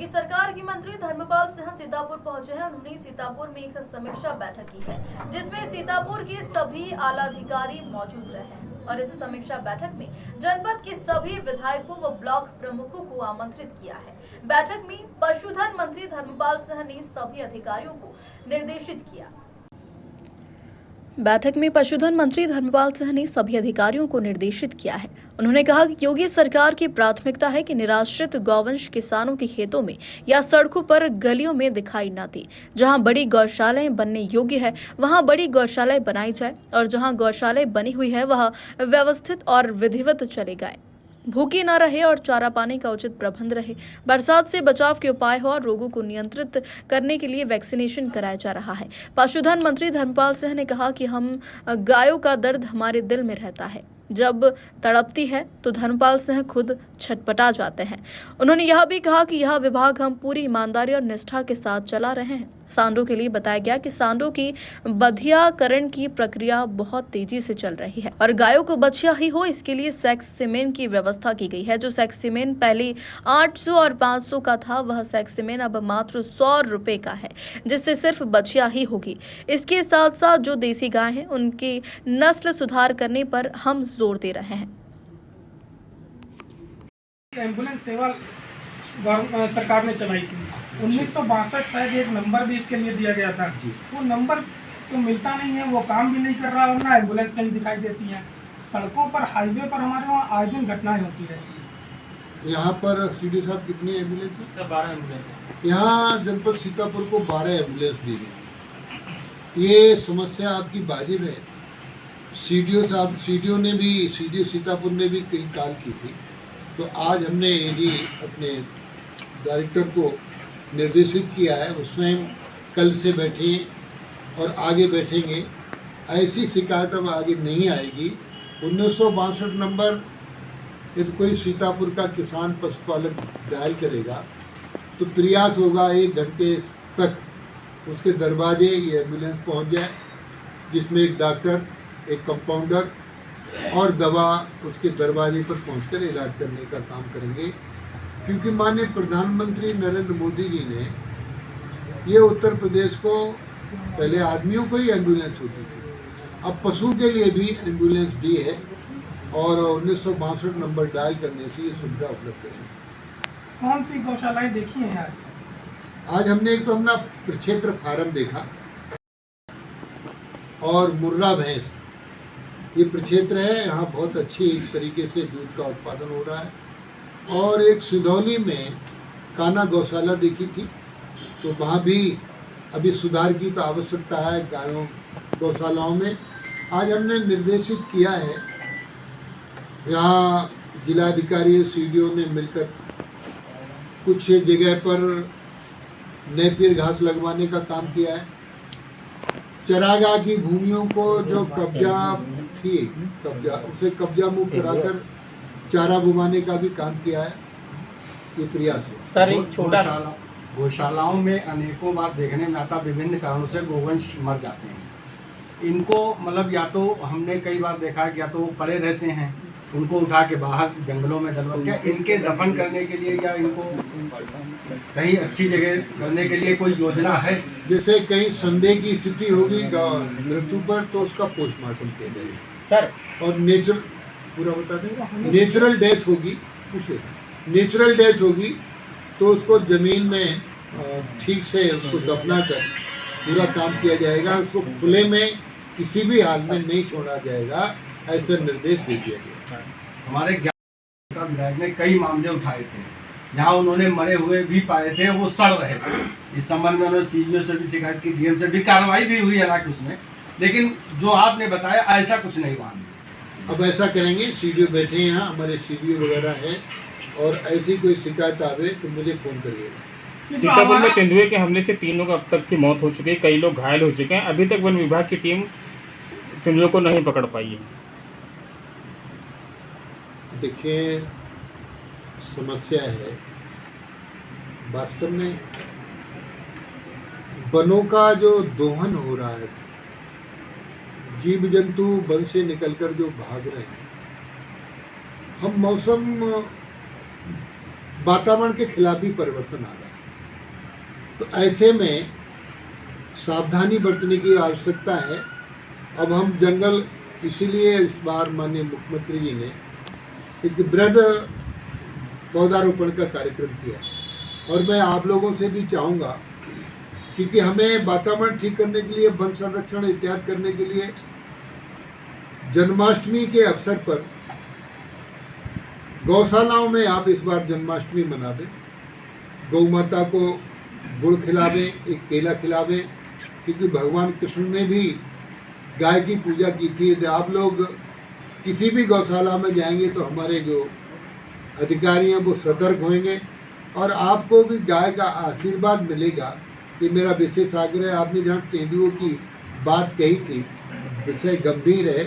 योगी सरकार की मंत्री धर्मपाल सिंह सीतापुर पहुंचे हैं। उन्होंने सीतापुर में एक समीक्षा बैठक की है, जिसमें सीतापुर के सभी आला अधिकारी मौजूद रहे हैं और इस समीक्षा बैठक में जनपद के सभी विधायकों व ब्लॉक प्रमुखों को आमंत्रित किया है। बैठक में पशुधन मंत्री धर्मपाल सिंह ने सभी अधिकारियों को निर्देशित किया। बैठक में पशुधन मंत्री धर्मपाल सिंह ने सभी अधिकारियों को निर्देशित किया है। उन्होंने कहा कि योगी सरकार की प्राथमिकता है कि निराश्रित गौवंश किसानों के खेतों में या सड़कों पर गलियों में दिखाई न दे। जहां बड़ी गौशालाएं बनने योग्य है वहां बड़ी गौशालाएं बनाई जाए और जहां गौशालाएं बनी हुई है वह व्यवस्थित और विधिवत चले गए, भूखी न रहे और चारा पानी का उचित प्रबंध रहे। बरसात से बचाव के उपाय हो और रोगों को नियंत्रित करने के लिए वैक्सीनेशन कराया जा रहा है। पशुधन मंत्री धर्मपाल सिंह ने कहा कि हम गायों का दर्द हमारे दिल में रहता है, जब तड़पती है तो धर्मपाल सिंह खुद छटपटा जाते हैं। उन्होंने यह भी कहा कि यह विभाग हम पूरी ईमानदारी और निष्ठा के साथ चला रहे हैं। सांडों के लिए बताया गया कि सांडों की बधियाकरण की प्रक्रिया बहुत तेजी से चल रही है और गायों को बछिया ही हो इसके लिए सेक्स सीमेन की व्यवस्था की गई है। जो सेक्स सीमेन पहले 800 और 500 का था, वह सेक्स सीमेन अब मात्र 100 रुपए का है, जिससे सिर्फ बछिया ही होगी। इसके साथ साथ जो देसी गाय हैं उनकी नस्ल सुधार करने पर हम जोर दे रहे हैं। एम्बुलेंस सेवा सरकार ने चलाई थी 1962, शायद एक नंबर भी इसके लिए दिया गया था। वो नंबर तो मिलता नहीं है, वो काम भी नहीं कर रहा और ना एम्बुलेंस कहीं दिखाई देती है। सड़कों पर, हाईवे पर हमारे वहाँ आए दिन घटनाएं होती रहती है। यहाँ पर सीडी साहब कितनी एम्बुलेंस है? 12 एम्बुलेंस। यहाँ जनपद सीतापुर को 12 एम्बुलेंस दी गई। ये समस्या आपकी वाजिब है। सीडीओ ने भी, सीडी सीतापुर ने भी कई कॉल की थी, तो आज हमने यदि अपने डायरेक्टर को निर्देशित किया है, वो स्वयं कल से बैठे और आगे बैठेंगे। ऐसी शिकायत अब आगे नहीं आएगी। 1962 नंबर यदि कोई सीतापुर का किसान पशुपालक डायल करेगा तो प्रयास होगा 1 घंटे तक उसके दरवाजे ये एम्बुलेंस पहुंच जाए, जिसमें एक डॉक्टर, एक कंपाउंडर और दवा उसके दरवाजे पर पहुंचकर इलाज करने का काम करेंगे। क्योंकि माननीय प्रधानमंत्री नरेंद्र मोदी जी ने ये उत्तर प्रदेश को, पहले आदमियों को ही एम्बुलेंस होती थी, अब पशु के लिए भी एम्बुलेंस दी है और 1962 नंबर डायल करने से ये सुविधा उपलब्ध है। कौन सी गौशालाएं देखी हैं आज हमने एक तो अपना प्रक्षेत्र फार्म देखा और मुर्रा भैंस, ये प्रक्षेत्र है, यहाँ बहुत अच्छी तरीके से दूध का उत्पादन हो रहा है। और एक सिधौली में काना गौशाला देखी थी, तो वहाँ भी अभी सुधार की तो आवश्यकता है गायों गौशालाओं में। आज हमने निर्देशित किया है, यहाँ जिलाधिकारी सीडीओ ने मिलकर कुछ जगह पर नेपियर घास लगवाने का काम किया है। चरागाह की भूमियों को जो उसे कब्जा मुक्त कराकर चारा बुवाने का भी काम किया है। ये प्रयास है सर। एक छोटा गौशालाओं में अनेकों बार देखने में आता, विभिन्न कारणों से गोवंश मर जाते हैं। इनको मतलब या तो हमने कई बार देखा कि या तो वो पड़े रहते हैं, उनको उठा के बाहर जंगलों में डलवा, क्या इनके दफन करने के लिए या इनको कहीं अच्छी जगह करने के लिए कोई योजना है? जैसे कहीं संदेह की स्थिति होगी मृत्यु पर तो उसका पोस्टमार्टम किया जाएगा सर। और पूरा बता दें, नेचुरल डेथ होगी, उसे नेचुरल डेथ होगी तो उसको ज़मीन में ठीक से उसको दफना कर पूरा काम किया जाएगा। उसको खुले में किसी भी हाल में नहीं छोड़ा जाएगा, ऐसा निर्देश दे दिया गया। हमारे विधायक ने कई मामले उठाए थे जहाँ उन्होंने मरे हुए भी पाए थे, वो सड़ रहे थे। इस संबंध में उन्होंने सीडीओ से भी शिकायत की, डीएम से भी कार्रवाई भी हुई हालांकि उसमें, लेकिन जो आपने बताया ऐसा कुछ नहीं हुआ। अब ऐसा करेंगे, सीडीओ बैठे हैं यहाँ, हमारे सीडीओ वगैरह हैं, और ऐसी कोई शिकायत आवे तो मुझे फ़ोन करिएगा। सीतापुर में तेंदुए के हमले से 3 लोग अब तक की मौत हो चुकी है, कई लोग घायल हो चुके हैं। अभी तक वन विभाग की टीम तेंदुए को नहीं पकड़ पाई है। देखिए, समस्या है वास्तव में, वनों का जो दोहन हो रहा है, जीव जंतु वन से निकलकर जो भाग रहे हैं, हम मौसम वातावरण के खिलाफ भी परिवर्तन आ रहा है। तो ऐसे में सावधानी बरतने की आवश्यकता है। अब हम जंगल इसीलिए इस बार माननीय मुख्यमंत्री जी ने एक वृहद पौधारोपण का कार्यक्रम किया, और मैं आप लोगों से भी चाहूँगा क्योंकि हमें वातावरण ठीक करने के लिए, वन संरक्षण इत्यादि करने के लिए जन्माष्टमी के अवसर पर गौशालाओं में आप इस बार जन्माष्टमी मना दें, गौ माता को गुड़ खिलावें, एक केला खिलावें, क्योंकि भगवान कृष्ण ने भी गाय की पूजा की थी। यदि आप लोग किसी भी गौशाला में जाएंगे तो हमारे जो अधिकारी हैं वो सतर्क होंगे और आपको भी गाय का आशीर्वाद मिलेगा। ये मेरा विशेष आग्रह है। आपने जहाँ तेंदुओं की बात कही थी, विषय गंभीर है,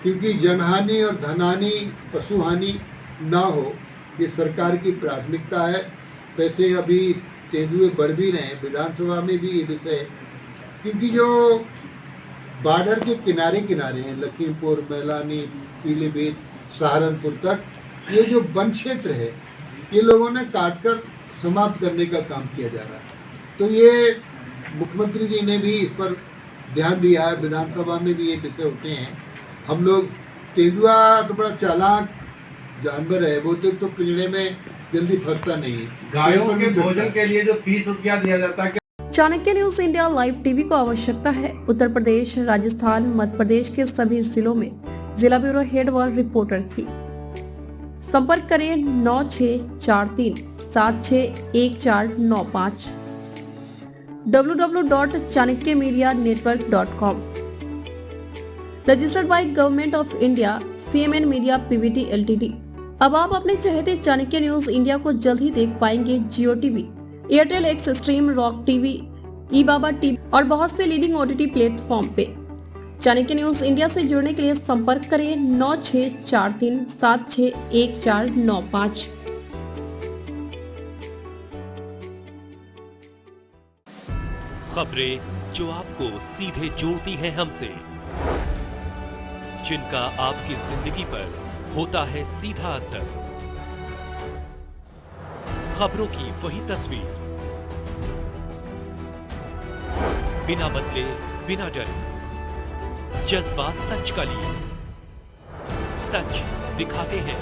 क्योंकि जनहानि और धनहानि, पशुहानि ना हो, ये सरकार की प्राथमिकता है। वैसे अभी तेंदुए बढ़ भी रहे हैं, विधानसभा में भी ये विषय है, क्योंकि जो बॉर्डर के किनारे किनारे हैं, लखीमपुर, मैलानी, पीलीभीत, सहारनपुर तक, ये जो वन क्षेत्र है ये लोगों ने काटकर समाप्त करने का काम किया जा रहा है। तो ये मुख्यमंत्री जी ने भी इस पर ध्यान दिया है, विधानसभा में भी ये विषय उठे हैं। हम लोग, तेंदुआ तो बड़ा चालाक जानवर है, वो तो पिंजरे में जल्दी फंसता नहीं है। गायों के भोजन के लिए जो 30 रुपया दिया जाता है, Chanakya news India live TV को आवश्यकता है उत्तर प्रदेश, राजस्थान, मध्य प्रदेश के सभी जिलों में जिला ब्यूरो हेड व रिपोर्टर की। संपर्क करें 9643761495 www.chanakyaMediaNetwork.com। Registered by government of India, CMN media PVT LTD। अब आप अपने चहेते चाणक्य न्यूज इंडिया को जल्द ही देख पाएंगे Jio TV, Airtel X stream, rock TV, ई-बाबा टीवी और बहुत से लीडिंग OTT प्लेटफॉर्म पे। चाणक्य न्यूज इंडिया से जुड़ने के लिए संपर्क करें 9643761495। खबरें जो आपको सीधे जोड़ती हैं हमसे, जिनका आपकी जिंदगी पर होता है सीधा असर, खबरों की वही तस्वीर, बिना बदले, बिना डरे, जज्बा सच का लिए, सच दिखाते हैं।